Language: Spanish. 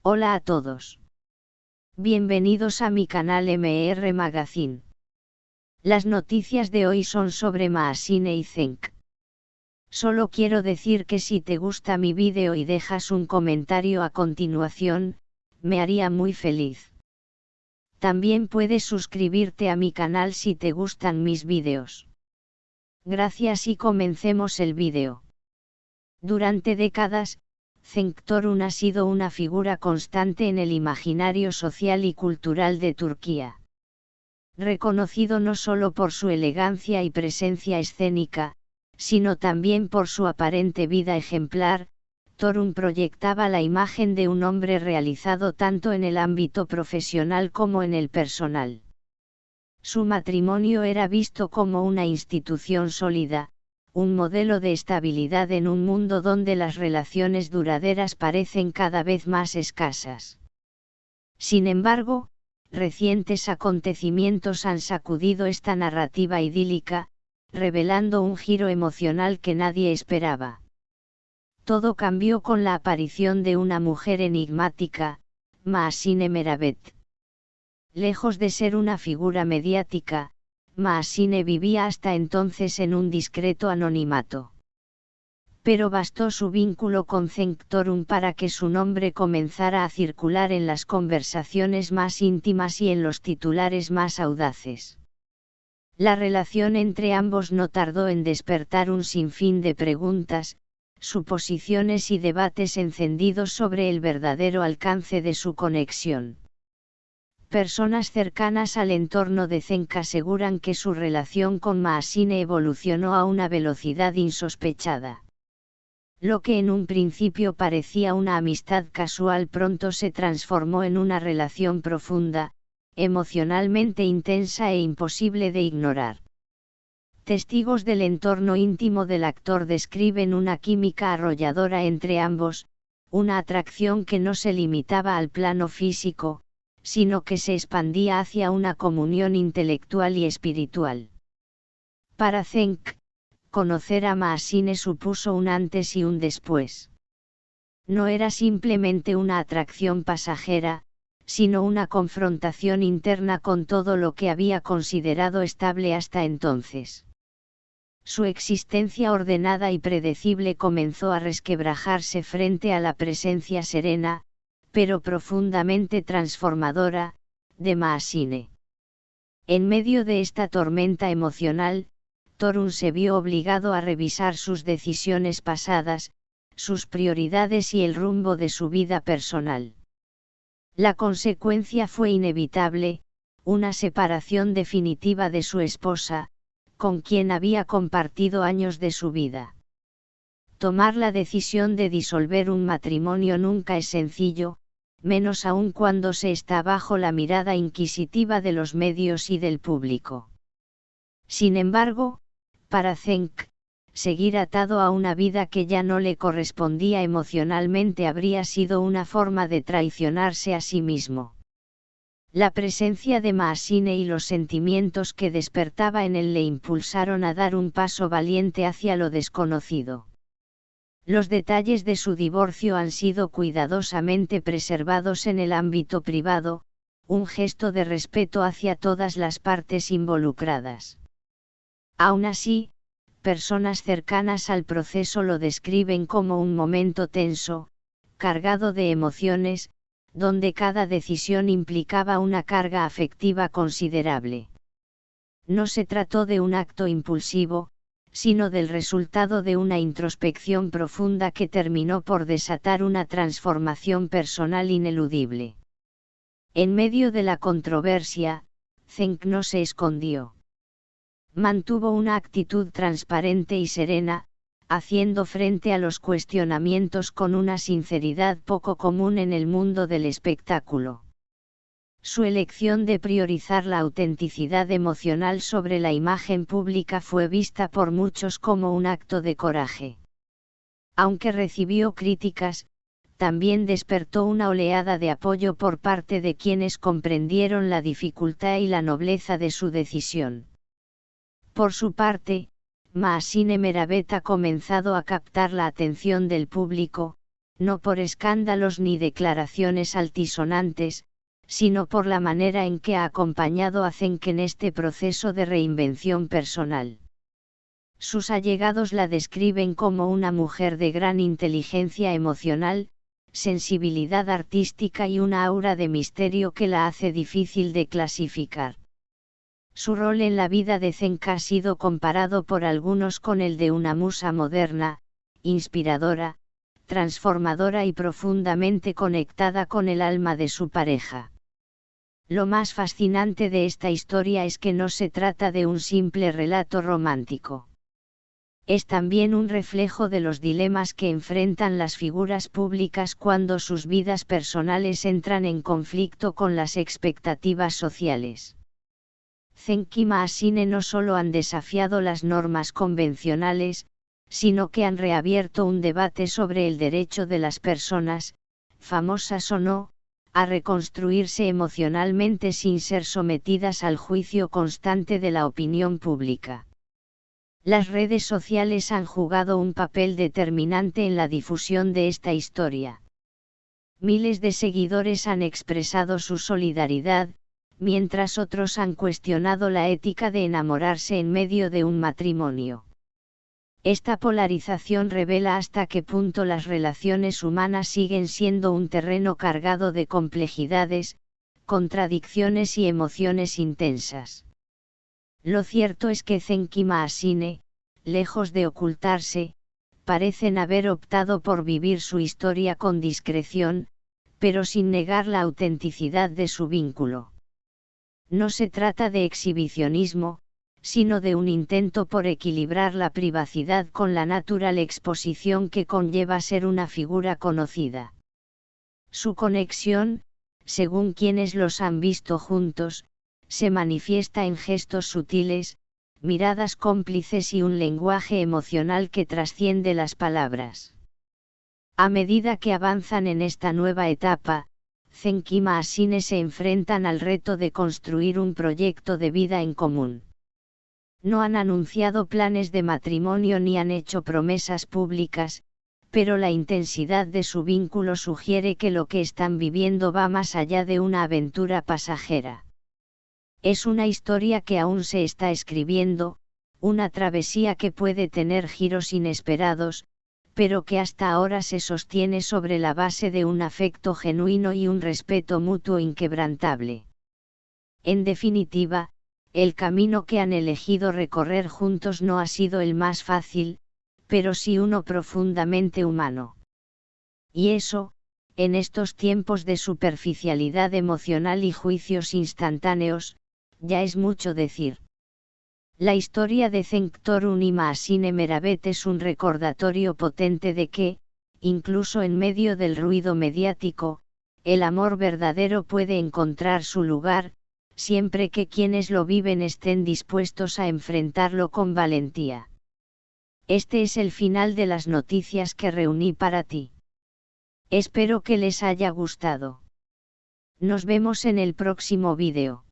Hola a todos. Bienvenidos a mi canal MR Magazine. Las noticias de hoy son sobre Mahasine y Cenk. Solo quiero decir que si te gusta mi vídeo y dejas un comentario a continuación, me haría muy feliz. También puedes suscribirte a mi canal si te gustan mis vídeos. Gracias y comencemos el vídeo. Durante décadas, Cenk Torun ha sido una figura constante en el imaginario social y cultural de Turquía. Reconocido no solo por su elegancia y presencia escénica, sino también por su aparente vida ejemplar, Torun proyectaba la imagen de un hombre realizado tanto en el ámbito profesional como en el personal. Su matrimonio era visto como una institución sólida, un modelo de estabilidad en un mundo donde las relaciones duraderas parecen cada vez más escasas. Sin embargo, recientes acontecimientos han sacudido esta narrativa idílica, revelando un giro emocional que nadie esperaba. Todo cambió con la aparición de una mujer enigmática, Mahasine Meravet. Lejos de ser una figura mediática, Mahasine vivía hasta entonces en un discreto anonimato. Pero bastó su vínculo con Cenk Torun para que su nombre comenzara a circular en las conversaciones más íntimas y en los titulares más audaces. La relación entre ambos no tardó en despertar un sinfín de preguntas, suposiciones y debates encendidos sobre el verdadero alcance de su conexión. Personas cercanas al entorno de Cenk aseguran que su relación con Mahasine evolucionó a una velocidad insospechada. Lo que en un principio parecía una amistad casual pronto se transformó en una relación profunda, emocionalmente intensa e imposible de ignorar. Testigos del entorno íntimo del actor describen una química arrolladora entre ambos, una atracción que no se limitaba al plano físico, sino que se expandía hacia una comunión intelectual y espiritual. Para Cenk, conocer a Mahasine supuso un antes y un después. No era simplemente una atracción pasajera, sino una confrontación interna con todo lo que había considerado estable hasta entonces. Su existencia ordenada y predecible comenzó a resquebrajarse frente a la presencia serena, pero profundamente transformadora, de Mahasine. En medio de esta tormenta emocional, Torun se vio obligado a revisar sus decisiones pasadas, sus prioridades y el rumbo de su vida personal. La consecuencia fue inevitable, una separación definitiva de su esposa, con quien había compartido años de su vida. Tomar la decisión de disolver un matrimonio nunca es sencillo, menos aún cuando se está bajo la mirada inquisitiva de los medios y del público. Sin embargo, para Cenk, seguir atado a una vida que ya no le correspondía emocionalmente habría sido una forma de traicionarse a sí mismo. La presencia de Mahasine y los sentimientos que despertaba en él le impulsaron a dar un paso valiente hacia lo desconocido. Los detalles de su divorcio han sido cuidadosamente preservados en el ámbito privado, un gesto de respeto hacia todas las partes involucradas. Aún así, personas cercanas al proceso lo describen como un momento tenso, cargado de emociones, donde cada decisión implicaba una carga afectiva considerable. No se trató de un acto impulsivo, sino del resultado de una introspección profunda que terminó por desatar una transformación personal ineludible. En medio de la controversia, Cenk no se escondió. Mantuvo una actitud transparente y serena, haciendo frente a los cuestionamientos con una sinceridad poco común en el mundo del espectáculo. Su elección de priorizar la autenticidad emocional sobre la imagen pública fue vista por muchos como un acto de coraje. Aunque recibió críticas, también despertó una oleada de apoyo por parte de quienes comprendieron la dificultad y la nobleza de su decisión. Por su parte, Mahasine Meravet ha comenzado a captar la atención del público, no por escándalos ni declaraciones altisonantes, sino por la manera en que ha acompañado a Cenk en este proceso de reinvención personal. Sus allegados la describen como una mujer de gran inteligencia emocional, sensibilidad artística y una aura de misterio que la hace difícil de clasificar. Su rol en la vida de Cenk ha sido comparado por algunos con el de una musa moderna, inspiradora, transformadora y profundamente conectada con el alma de su pareja. Lo más fascinante de esta historia es que no se trata de un simple relato romántico. Es también un reflejo de los dilemas que enfrentan las figuras públicas cuando sus vidas personales entran en conflicto con las expectativas sociales. Cenk y Maasine no solo han desafiado las normas convencionales, sino que han reabierto un debate sobre el derecho de las personas, famosas o no, a reconstruirse emocionalmente sin ser sometidas al juicio constante de la opinión pública. Las redes sociales han jugado un papel determinante en la difusión de esta historia. Miles de seguidores han expresado su solidaridad, mientras otros han cuestionado la ética de enamorarse en medio de un matrimonio. Esta polarización revela hasta qué punto las relaciones humanas siguen siendo un terreno cargado de complejidades, contradicciones y emociones intensas. Lo cierto es que Cenk y Maasine, lejos de ocultarse, parecen haber optado por vivir su historia con discreción, pero sin negar la autenticidad de su vínculo. No se trata de exhibicionismo, sino de un intento por equilibrar la privacidad con la natural exposición que conlleva ser una figura conocida. Su conexión, según quienes los han visto juntos, se manifiesta en gestos sutiles, miradas cómplices y un lenguaje emocional que trasciende las palabras. A medida que avanzan en esta nueva etapa, Cenk y Maasine se enfrentan al reto de construir un proyecto de vida en común. No han anunciado planes de matrimonio ni han hecho promesas públicas, pero la intensidad de su vínculo sugiere que lo que están viviendo va más allá de una aventura pasajera. Es una historia que aún se está escribiendo, una travesía que puede tener giros inesperados, pero que hasta ahora se sostiene sobre la base de un afecto genuino y un respeto mutuo inquebrantable. En definitiva, el camino que han elegido recorrer juntos no ha sido el más fácil, pero sí uno profundamente humano. Y eso, en estos tiempos de superficialidad emocional y juicios instantáneos, ya es mucho decir. La historia de Cenk Torun y Maasine Meravet es un recordatorio potente de que, incluso en medio del ruido mediático, el amor verdadero puede encontrar su lugar, siempre que quienes lo viven estén dispuestos a enfrentarlo con valentía. Este es el final de las noticias que reuní para ti. Espero que les haya gustado. Nos vemos en el próximo vídeo.